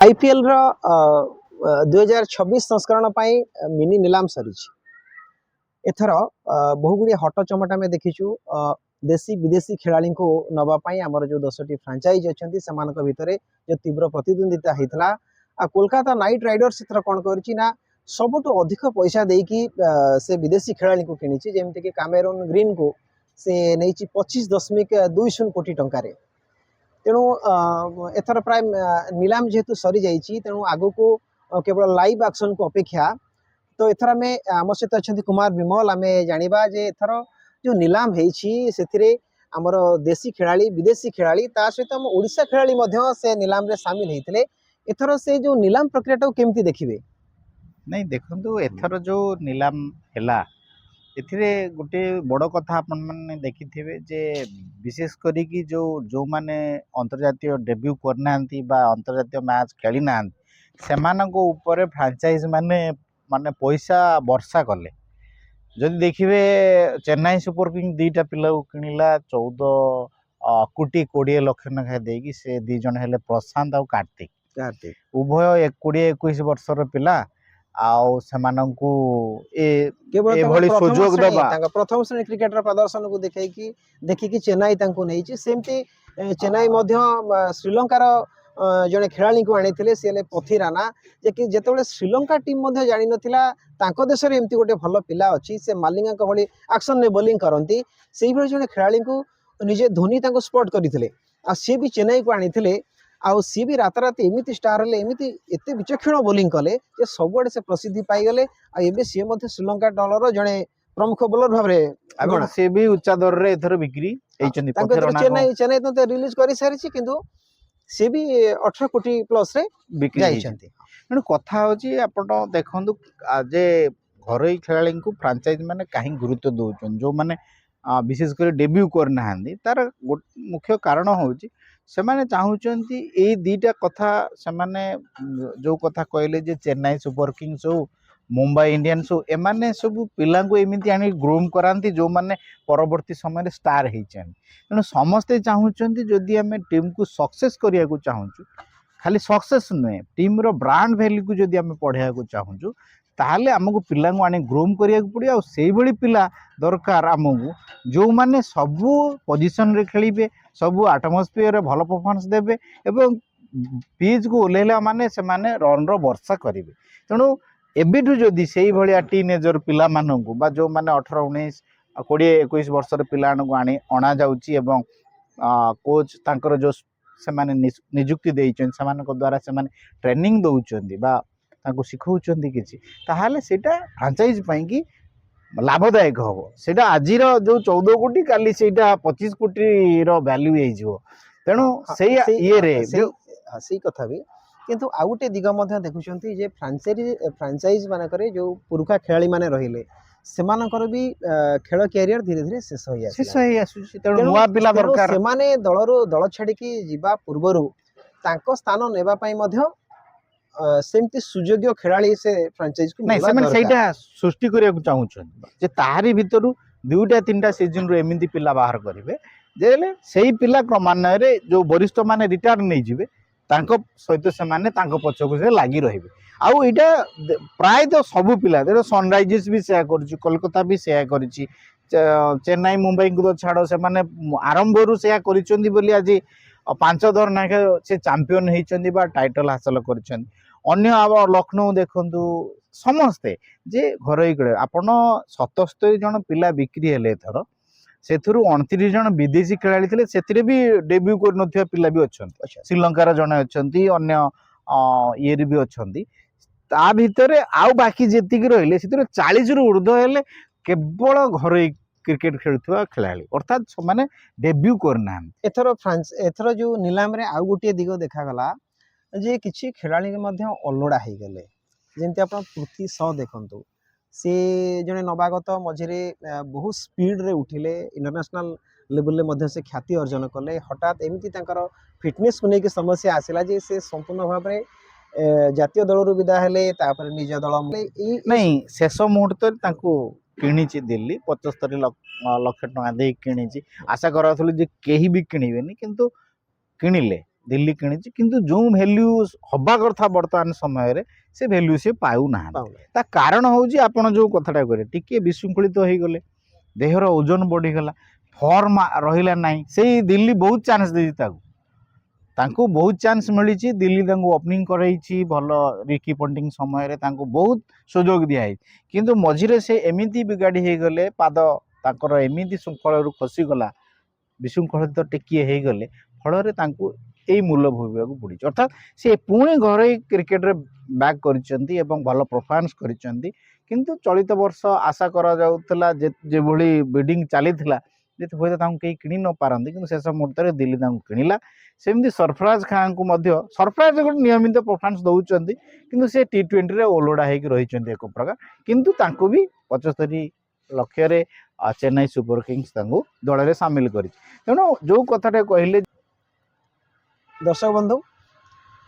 IPL रो 2026 संस्करण पाई mini निलाम सरी एथर बहु गुड़िया हट चमट आम देखीचु देशी विदेशी खेलाड़ी को नवापाई आमर जो 10टी फ्रांचाइज अच्छा भितर जो तीव्र प्रतिद्वंदिता होता कोलकाता नाइट राइडर्स एथर कौन कर सबुठ अधिक पैसा देकी से विदेशी खेलाड़ी को किणी जमीक कामेरून ग्रीन को से नहीं 25.20 कोटी टंकार तेणु एथर प्राय निलाम जेहेतु सरी जाइए तेणु आगु को केवल लाइव एक्शन को अपेक्षा तो एथर आम आम सहित अच्छा कुमार विमल आम जाना जे एथर जो निलाम होती आमर देशी खेलाड़ी विदेशी खेलाड़ी ता सहित आम ओडिशा खेलाड़ी से निलाम रे सामिल होते एथर से जो निलाम प्रक्रिया केमती देखिए नहीं देखो एथर जो निलाम है एथिरे गोटे बड़ कथा आपण मैंने देखिथिबे जे विशेष करी कि जो माने अंतर्जातीय डेब्यू करना अंतर्जातीय मैच खेली ना सेमानको ऊपर फ्रांचाइज माने माने पैसा वर्षा कले जदि देखिए चेन्नई सुपर किंग दीटा पिला किणिला 14 कोटी 20 लाख नाखा देकी से दी जन हेले प्रशांत और कार्तिक उभय 20-21 वर्षर पिला आउ सेमानंकु केवल सुजोग देबा प्रथम श्रेणी क्रिकेटर प्रदर्शन को देखिकी चेन्नई तांको नेछि सेमती चेन्नई श्रीलंकार जड़े खेलाड़ी को आनी सी पथी राणा जे कि जेतेबेले श्रीलंका टीम जानी नथिला तांको देश रे एमती गोटे भल पिला अछि से मालिंगा को भली एक्शन ने बॉलिंग करंती सेही भली जड़े खेलाड़ी को निजे धोनी तांको स्पॉट करथिले आ सी भी चेन्नई को आनी आउ सी भी राताराति एमती स्टार हेले एमती एते विचक्षण बोलिंग कले जे सबुआडे से प्रसिद्धि पाईगले आ एबे सी मध्य श्रीलंका दलर जड़े प्रमुख बोलर भाव से भी उच्चा दर रे एथर बिक्री चेन्नई तो रिलीज कर सारी किंतु सी भी 18 कोटी प्लस रे बिक्री जाइछन्ती तेणु कथा होची आपण देखंतु जे घरोई खेलाड़ी को फ्रांचाइज माने काहे गुरुत्व दउछन जो माने विशेष कर डेब्यू करना तार मुख्य कारण होची से माने चाहूचंती ए दीटा कथा से माने जो कथा कहले जे चेन्नई सुपर किंग्स हो मुंबई इंडियंस हो एमाने सब पिला को एमती आनी ग्रूम करांती जो माने परवर्ती समय स्टार होइछन तेणु समस्ते चाहूचंती जदि आम टीम को सक्सेस करिया को चाहूचु खाली सक्सेस नुहे टीम रो ब्रांड वैल्यू को जदि आम पढ़ाया को चाहूचु ताहले आमको पिला को आनी ग्रूम करिया को पड़िया और सेही भली पिला दरकार आमको जो माने सबु पोजीशन रे खेलिबे सबु एटमॉस्फियर रे भल परफॉर्मेंस देबे एवं पिच को ओलेला माने से माने रन रो वर्षा करिवे तेणु एबिठु जदि सेही भलिया टीनेजर पिला माननकु बा जो माने 18-19 20-21 वर्षर पिला को आनी अणा जाउची एवं कोच तांकर जो से माने नियुक्ति देइछन सेमानक द्वारा से माने ट्रेनिंग दउचंदी बा तांको सिखौचंदी किछि ताहाले सेटा फ्रांचाइज पई कि लाभदायक हम सेटा आजिर जो 14 कोटी काली सेटा 25 कोटी रो वैल्यू हे जिवो तेणु से ये रे सही कथा भी किंतु आउ गोटे दिग देखुं जे फ्रांचाइज मानक जो पुरुखा खेलाड़ी माने रहिले सेमानकर भी खेल कैरियर धीरे धीरे शेष हो आसुछि तेणु नुवा पिला दरकार सेमाने दल छाड़ी जीवा पूर्वरु तांको स्थान नेबा पई मध्य सेमती सुयोग्य खेलाड़ी से फ्रांचाइज को नहीं से सेटा सृष्टि करिया को चाहूछन जे ताहारी भितरु 2-3 सीजन रो एमिति पिला बाहर करिवे जेले सेही पिला क्रमान्वय रे जो वरिष्ठ माने रिटायर नै जिवे तांको सहित से माने तांको पछको से लागि रहिबे आउ इटा प्राय तो सब पिला जेरो सनराइजर्स भी सेया करछि कोलकाता भी सेया करछि चेन्नई मुंबई को तो छाड़ो से माने आरंभ रु सेया करिसंदी बोली आज 5 दर नाके से चैंपियन होइचंदी बा टाइटल हासिल करिसंदी अन्य अब लखनऊ देखंतु समस्ते जे घरोई गळे आपण 77 जन पिला बिक्री हेले थर सेथुरु 29 जन विदेशी खेलाड़ी थिले सेथिरे भी डेब्यू कर नथिया पिला भी अछंती श्रीलंकार जने अछंती अन्य ये भी अछंती ता भितरे आउ बाकी जेतिक रहिले सेथुरे 40 रु ऊर्ध्व हेले केवल घरोई क्रिकेट खेलुवा खेलाड़ी अर्थात माने डेब्यू करना एथर जो निलाम रे आउ गोटे दिग देखा गला जे किछि खेलाड़ी के मध्य अलोड़ा हो गले जेमती आपण पृथ्वी स देखंतु से जने नवागत मझिरे बहुत स्पीड रे उठिले इंटरनेशनल लेवल ले मध्य से ख्याति अर्जन कले हठात एमिति तांकर फिटनेस को लेके समस्या आसिला जे से संपूर्ण भाव रे जातीय दल रु विदा हेले तापर निज दल नहीं शेष मुहूर्त तांको किणीची दिल्ली 75 लाख टका दे किणीची आशा करथुली जे केही भी किणीबेनी किंतु किणिले दिल्ली किणिची किंतु जो वैल्यू हवा कथा वर्तमान समय से वैल्यू से पाऊना ता कारण हूँ आपण जो कथाटा करे टिके विशृंखलित हो गले देहर ओजन बढ़ीगला फॉर्म रहा ना से दिल्ली बहुत चांस दे तांको बहुत चांस मिली दिल्ली ओपनिंग कराई भल रिकी पंटिंग समय बहुत सुजोग दिखाई किंतु मझिरे से एमती बिगाड़ी हो गले पाद ताकर एमती श्रृंखल खसीगला विशृंखलित टेकिए हो गले फल यही मूल्य भोगवाक पड़ी अर्थात से पुणी घर क्रिकेट रे बैक करिसेंती एवं भल परफॉर्मेंस करिसेंती किंतु चलित वर्ष आशा करा जाउतला जे भली बिडिंग चलीथिला जे होय तांको केही किनि न पारंती किंतु शेष मुहूर्त रे दिल्ली तांको किनिला सेमती सरफराज खान को मध्य सरफराज गोटे नियमित परफॉर्मेंस दउचंती किंतु से टी20 रे ओलोडा हेक रहिचंती एक प्रकार किंतु तांको भी 75 लक्ष्य रे चेन्नई सुपर किंग्स तांको दल रे शामिल करी तेणु जो कथाटे कहले दर्शक बंधु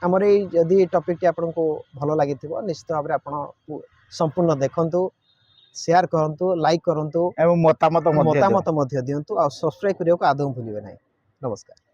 आमर यदि टॉपिक टी आपन को भल लगी निश्चित भाव में आप संपूर्ण देखंतु शेयर करंतु लाइक करंतु एवं मतामत मतामत दिंतु आ सब्सक्राइब करने को आदौ भूलिए ना। नमस्कार।